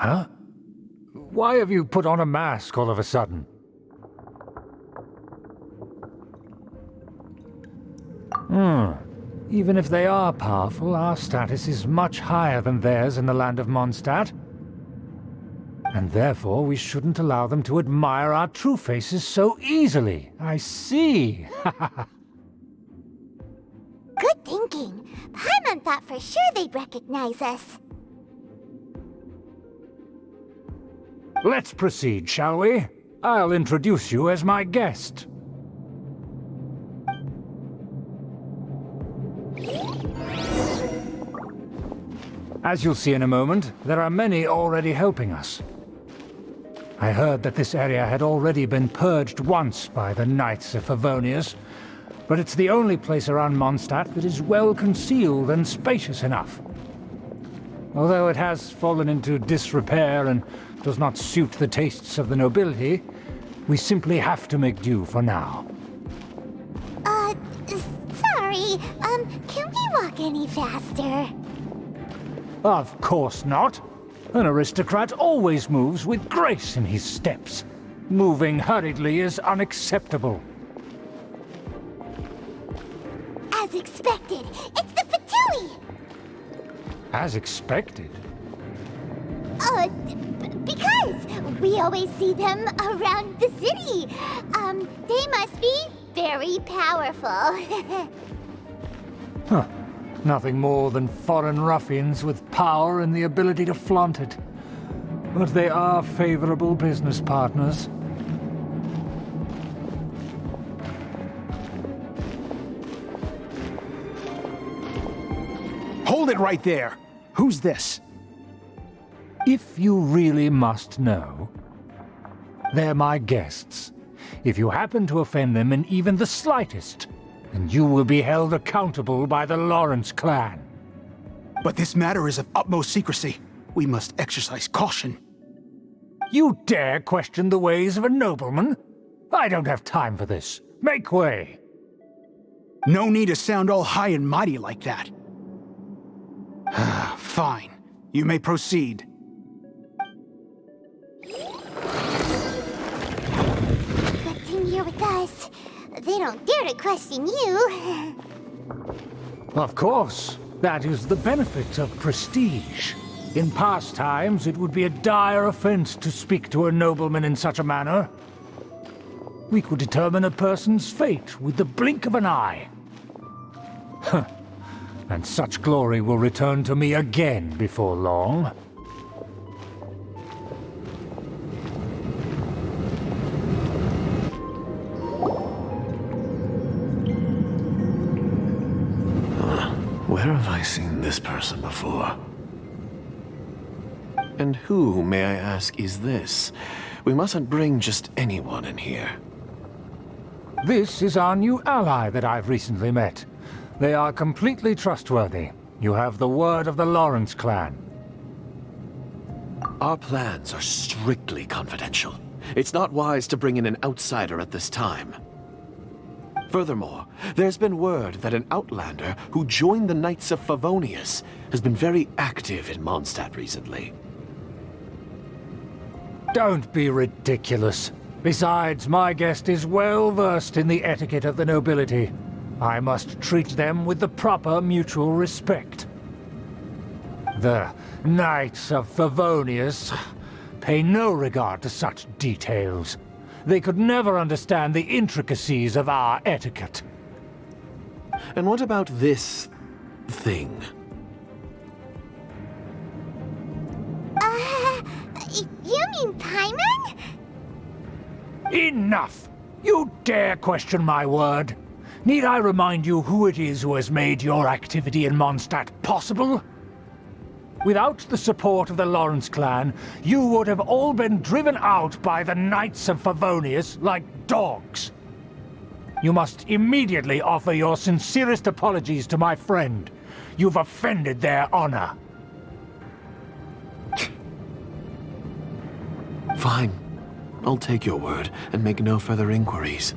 E: Huh? Why have you put on a mask all of a sudden? Even if they are powerful, our status is much higher than theirs in the land of Monsdadt. And therefore we shouldn't allow them to admire our true faces so easily. I see.
D: Good thinking. Paimon thought for sure they'd recognize us.
E: Let's proceed, shall we? I'll introduce you as my guest. As you'll see in a moment, there are many already helping us. I heard that this area had already been purged once by the Knights of Favonius, but it's the only place around Monsdadt that is well concealed and spacious enough. Although it has fallen into disrepair and does not suit the tastes of the nobility, we simply have to make do for now.
D: Sorry, can we walk any faster?
E: Of course not. An aristocrat always moves with grace in his steps. Moving hurriedly is unacceptable.
D: As expected, it's the Fatui!
E: As expected?
D: Because we always see them around the city. They must be very powerful.
E: Huh. Nothing more than foreign ruffians with power and the ability to flaunt it. But they are favorable business partners.
H: Hold it right there! Who's this?
E: If you really must know, they're my guests. If you happen to offend them in even the slightest, then you will be held accountable by the Lawrence clan.
H: But this matter is of utmost secrecy. We must exercise caution.
E: You dare question the ways of a nobleman? I don't have time for this. Make way!
H: No need to sound all high and mighty like that. Fine. You may proceed.
D: Good thing you're with us. They don't dare to question you.
E: Of course. That is the benefit of prestige. In past times, it would be a dire offense to speak to a nobleman in such a manner. We could determine a person's fate with the blink of an eye. Huh. And such glory will return to me again before long.
J: Where have I seen this person before? And who, may I ask, is this? We mustn't bring just anyone in here.
E: This is our new ally that I've recently met. They are completely trustworthy. You have the word of the Lawrence clan.
J: Our plans are strictly confidential. It's not wise to bring in an outsider at this time. Furthermore, there's been word that an outlander who joined the Knights of Favonius has been very active in Monsdadt recently.
E: Don't be ridiculous. Besides, my guest is well versed in the etiquette of the nobility. I must treat them with the proper mutual respect. The Knights of Favonius pay no regard to such details. They could never understand the intricacies of our etiquette.
J: And what about this thing?
D: You mean Paimon?
E: Enough! You dare question my word? Need I remind you who it is who has made your activity in Monsdadt possible? Without the support of the Lawrence clan, you would have all been driven out by the Knights of Favonius like dogs. You must immediately offer your sincerest apologies to my friend. You've offended their honor.
J: Fine. I'll take your word and make no further inquiries.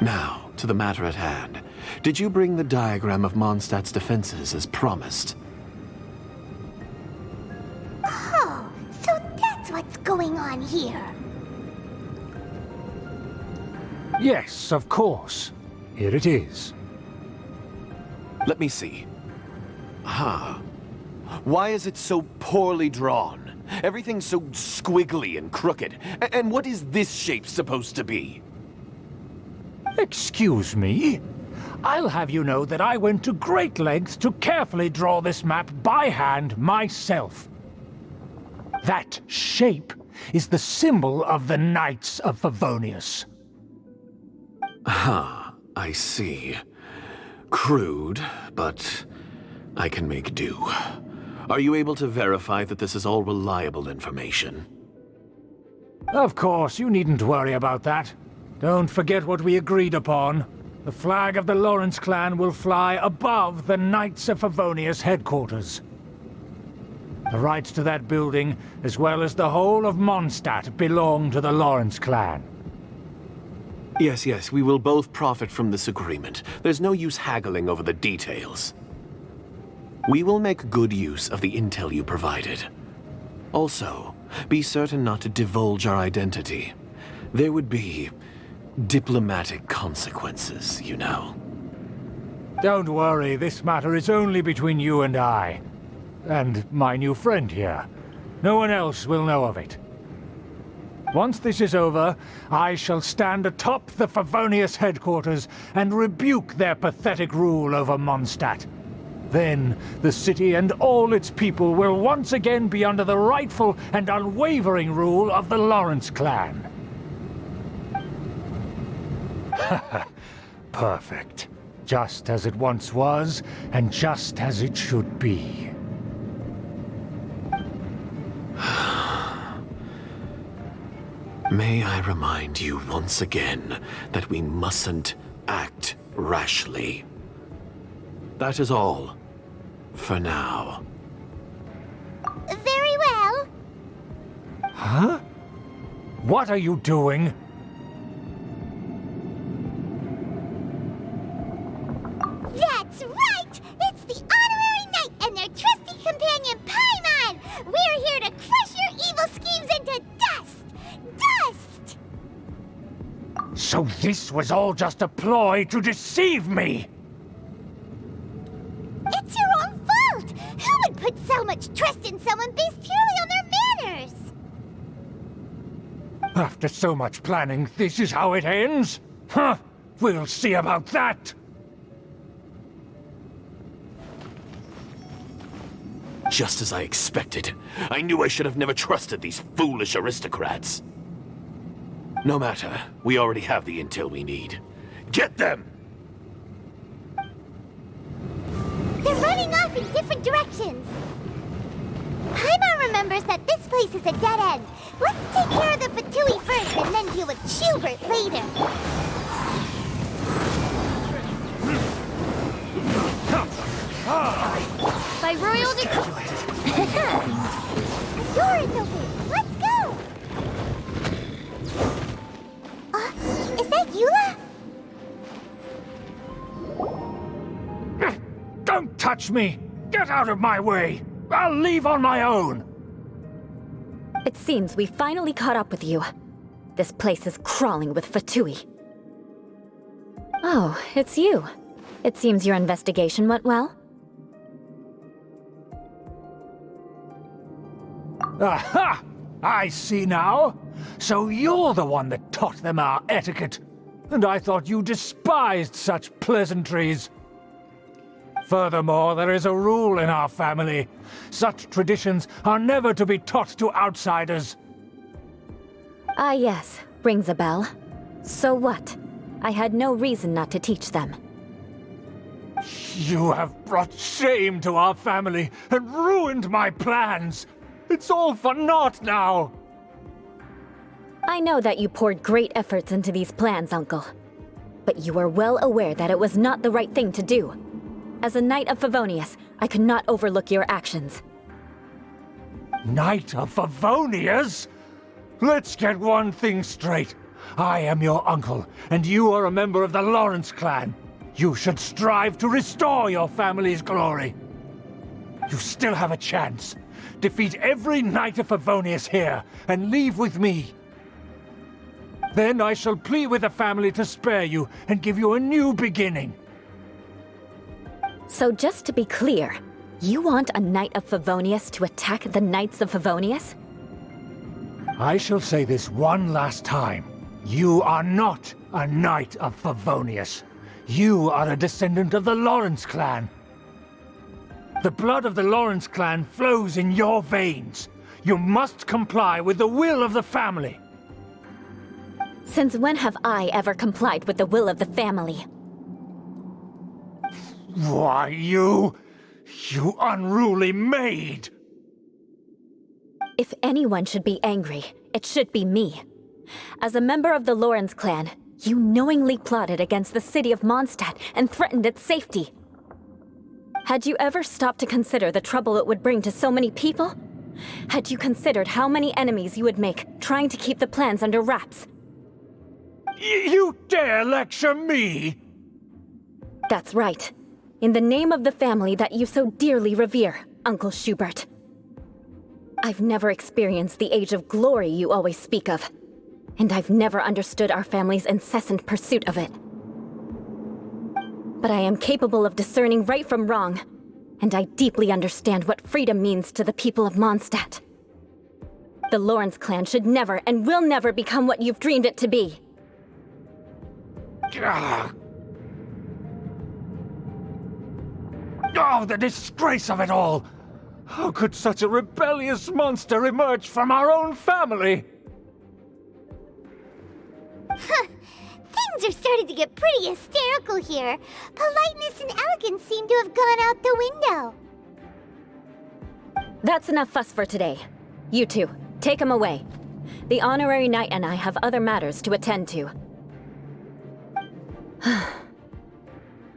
J: Now, to the matter at hand. Did you bring the diagram of Mondstadt's defenses as promised?
D: Oh, so that's what's going on here.
E: Yes, of course. Here it is.
J: Let me see. Why is it so poorly drawn? Everything's so squiggly and crooked. And what is this shape supposed to be?
E: Excuse me? I'll have you know that I went to great lengths to carefully draw this map by hand myself. That shape is the symbol of the Knights of Favonius.
J: I see. Crude, but I can make do. Are you able to verify that this is all reliable information?
E: Of course, you needn't worry about that. Don't forget what we agreed upon. The flag of the Lawrence clan will fly above the Knights of Favonius headquarters. The rights to that building, as well as the whole of Monsdadt, belong to the Lawrence clan.
J: Yes, we will both profit from this agreement. There's no use haggling over the details. We will make good use of the intel you provided. Also, be certain not to divulge our identity. There would be diplomatic consequences, you know.
E: Don't worry, this matter is only between you and I. And my new friend here. No one else will know of it. Once this is over, I shall stand atop the Favonius headquarters and rebuke their pathetic rule over Monsdadt. Then, the city and all its people will once again be under the rightful and unwavering rule of the Lawrence clan. Perfect. Just as it once was, and just as it should be.
J: May I remind you once again that we mustn't act rashly. That is all. For now.
D: Very well.
E: Huh? What are you doing? So this was all just a ploy to deceive me!
D: It's your own fault! Who would put so much trust in someone based purely on their manners?
E: After so much planning, this is how it ends? Huh! We'll see about that!
J: Just as I expected. I knew I should have never trusted these foolish aristocrats. No matter, we already have the intel we need. Get them!
D: They're running off in different directions. Paimon remembers that this place is a dead end. Let's take care of the Fatui first and then deal with Schubert later.
A: By royal decree.
D: The door is open. Let's go! Is that Eula?
E: Don't touch me! Get out of my way! I'll leave on my own!
F: It seems we finally caught up with you. This place is crawling with Fatui. Oh, it's you. It seems your investigation went well.
E: Aha! I see now. So you're the one that taught them our etiquette. And I thought you despised such pleasantries. Furthermore, there is a rule in our family. Such traditions are never to be taught to outsiders.
F: Ah yes, rings a bell. So what? I had no reason not to teach them.
E: You have brought shame to our family and ruined my plans. It's all for naught now.
F: I know that you poured great efforts into these plans, Uncle. But you are well aware that it was not the right thing to do. As a Knight of Favonius, I could not overlook your actions.
E: Knight of Favonius? Let's get one thing straight. I am your uncle, and you are a member of the Lawrence clan. You should strive to restore your family's glory. You still have a chance. Defeat every Knight of Favonius here, and leave with me. Then I shall plead with the family to spare you and give you a new beginning.
F: So just to be clear, you want a Knight of Favonius to attack the Knights of Favonius?
E: I shall say this one last time. You are not a Knight of Favonius. You are a descendant of the Lawrence clan. The blood of the Lawrence clan flows in your veins. You must comply with the will of the family.
F: Since when have I ever complied with the will of the family?
E: Why, you unruly maid!
F: If anyone should be angry, it should be me. As a member of the Lawrence clan, you knowingly plotted against the city of Monsdadt and threatened its safety. Had you ever stopped to consider the trouble it would bring to so many people? Had you considered how many enemies you would make trying to keep the plans under wraps?
E: You dare lecture me?
F: That's right. In the name of the family that you so dearly revere, Uncle Schubert. I've never experienced the age of glory you always speak of, and I've never understood our family's incessant pursuit of it. But I am capable of discerning right from wrong, and I deeply understand what freedom means to the people of Monsdadt. The Lawrence clan should never and will never become what you've dreamed it to be.
E: Oh, the disgrace of it all! How could such a rebellious monster emerge from our own family?
D: Things are starting to get pretty hysterical here. Politeness and elegance seem to have gone out the window.
F: That's enough fuss for today. You two, take him away. The honorary knight and I have other matters to attend to.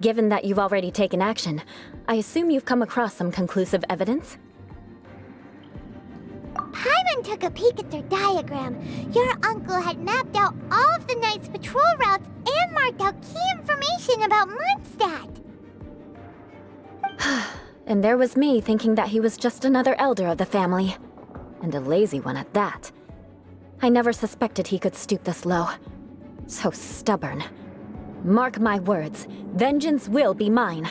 F: Given that you've already taken action, I assume you've come across some conclusive evidence?
D: Paimon took a peek at their diagram. Your uncle had mapped out all of the Knight's patrol routes and marked out key information about Monsdadt.
F: And there was me thinking that he was just another elder of the family. And a lazy one at that. I never suspected he could stoop this low. So stubborn. Mark my words, vengeance will be mine.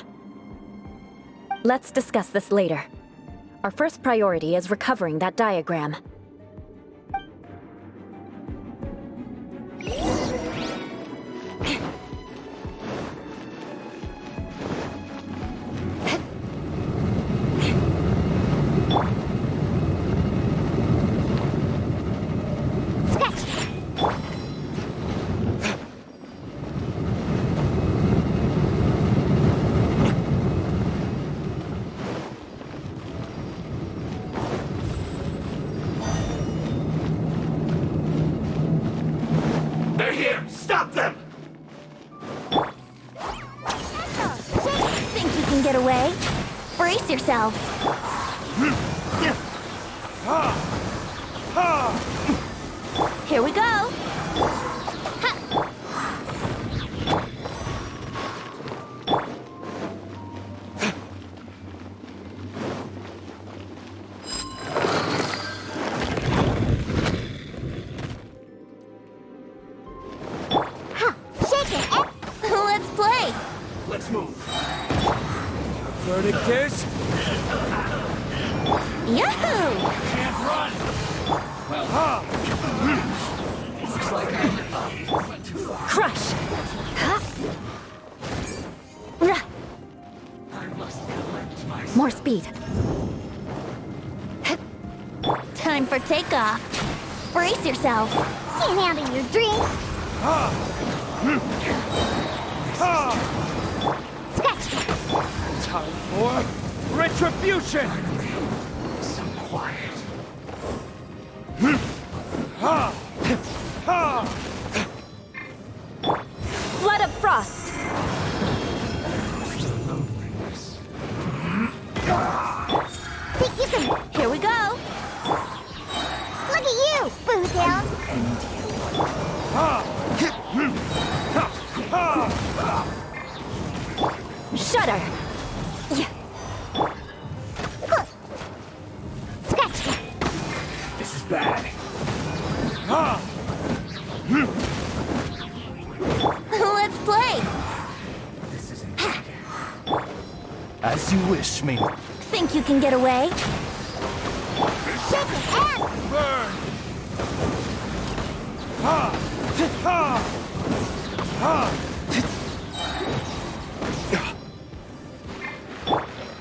F: Let's discuss this later. Our first priority is recovering that diagram.
J: They're here! Stop them!
A: Think you can get away? Brace yourself. Here we go. Let's play.
J: Let's move.
B: Verdict is...
A: Yahoo!
J: Can't run! Looks like I went too far.
F: Crush! More speed.
A: Time for takeoff. Brace yourself.
D: Can't handle your drink. Scratch.
B: Time for retribution!
J: So quiet.
F: Flood of frost!
D: Think you can...
A: Here we go.
D: Look at you, Boozle.
F: Shudder!
D: Scratch.
J: This is bad.
A: Let's play.
J: This isn't good.
B: As you wish, Ming.
A: Think you can get away?
D: Shake it and...
B: Burn!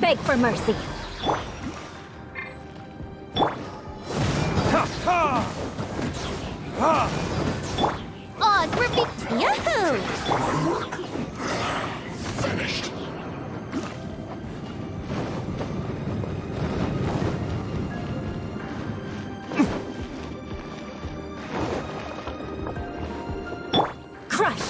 F: Beg for mercy.
D: Oh, it's ripping...
A: Yahoo!
F: Crush!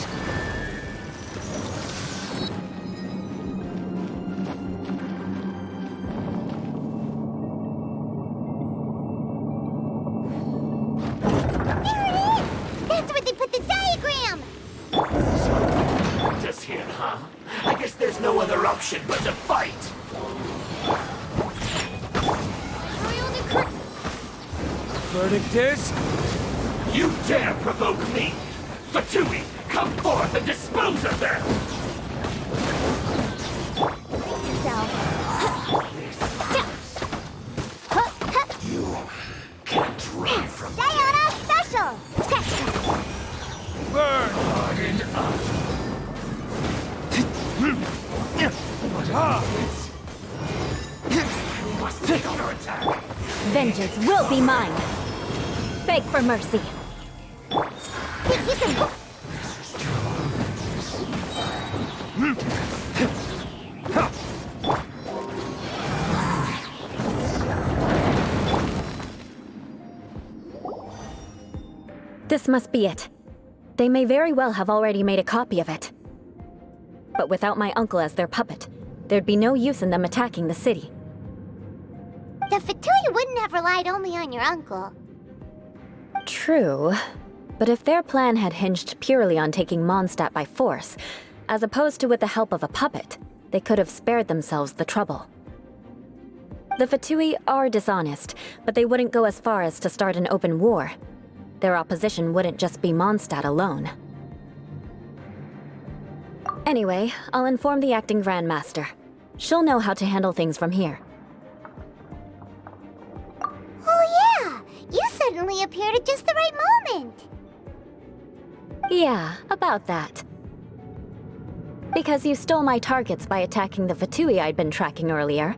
D: That's where they put the diagram!
J: Just here, huh? I guess there's no other option but to fight.
B: Verdict is...
J: You dare provoke me! Fatui, come forth and dispose of them! You can't run from
D: Diana special!
B: Burn!
J: hardened up. You must counterattack.
F: Vengeance will be mine. Beg for mercy.
D: Think you can...
F: This must be it. They may very well have already made a copy of it. But without my uncle as their puppet, there'd be no use in them attacking the city.
D: The Fatui wouldn't have relied only on your uncle.
F: True. But if their plan had hinged purely on taking Monsdadt by force, as opposed to with the help of a puppet, they could have spared themselves the trouble. The Fatui are dishonest, but they wouldn't go as far as to start an open war. Their opposition wouldn't just be Monsdadt alone. Anyway, I'll inform the acting Grandmaster. She'll know how to handle things from here.
D: Oh yeah! You suddenly appeared at just the right moment!
F: Yeah, about that. Because you stole my targets by attacking the Fatui I'd been tracking earlier.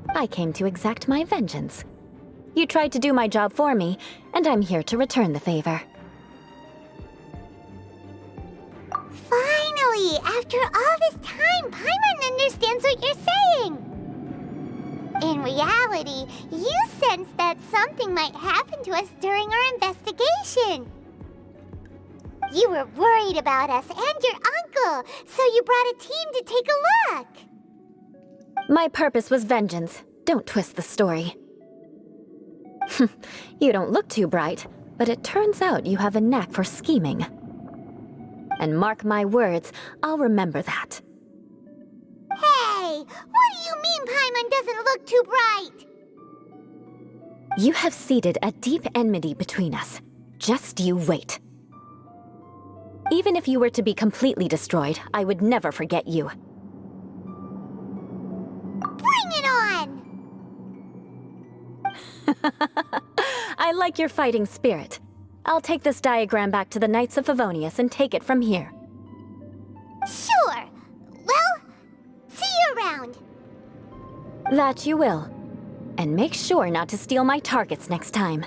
F: I came to exact my vengeance. You tried to do my job for me, and I'm here to return the favor.
D: Finally! After all this time, Paimon understands what you're saying! In reality, you sensed that something might happen to us during our investigation. You were worried about us and your uncle, so you brought a team to take a look!
F: My purpose was vengeance. Don't twist the story. You don't look too bright, but it turns out you have a knack for scheming. And mark my words, I'll remember that.
D: Hey! What do you mean Paimon doesn't look too bright?
F: You have seeded a deep enmity between us. Just you wait. Even if you were to be completely destroyed, I would never forget you.
D: Bring it on!
F: I like your fighting spirit. I'll take this diagram back to the Knights of Favonius and take it from here.
D: Sure! Well, see you around!
F: That you will. And make sure not to steal my targets next time.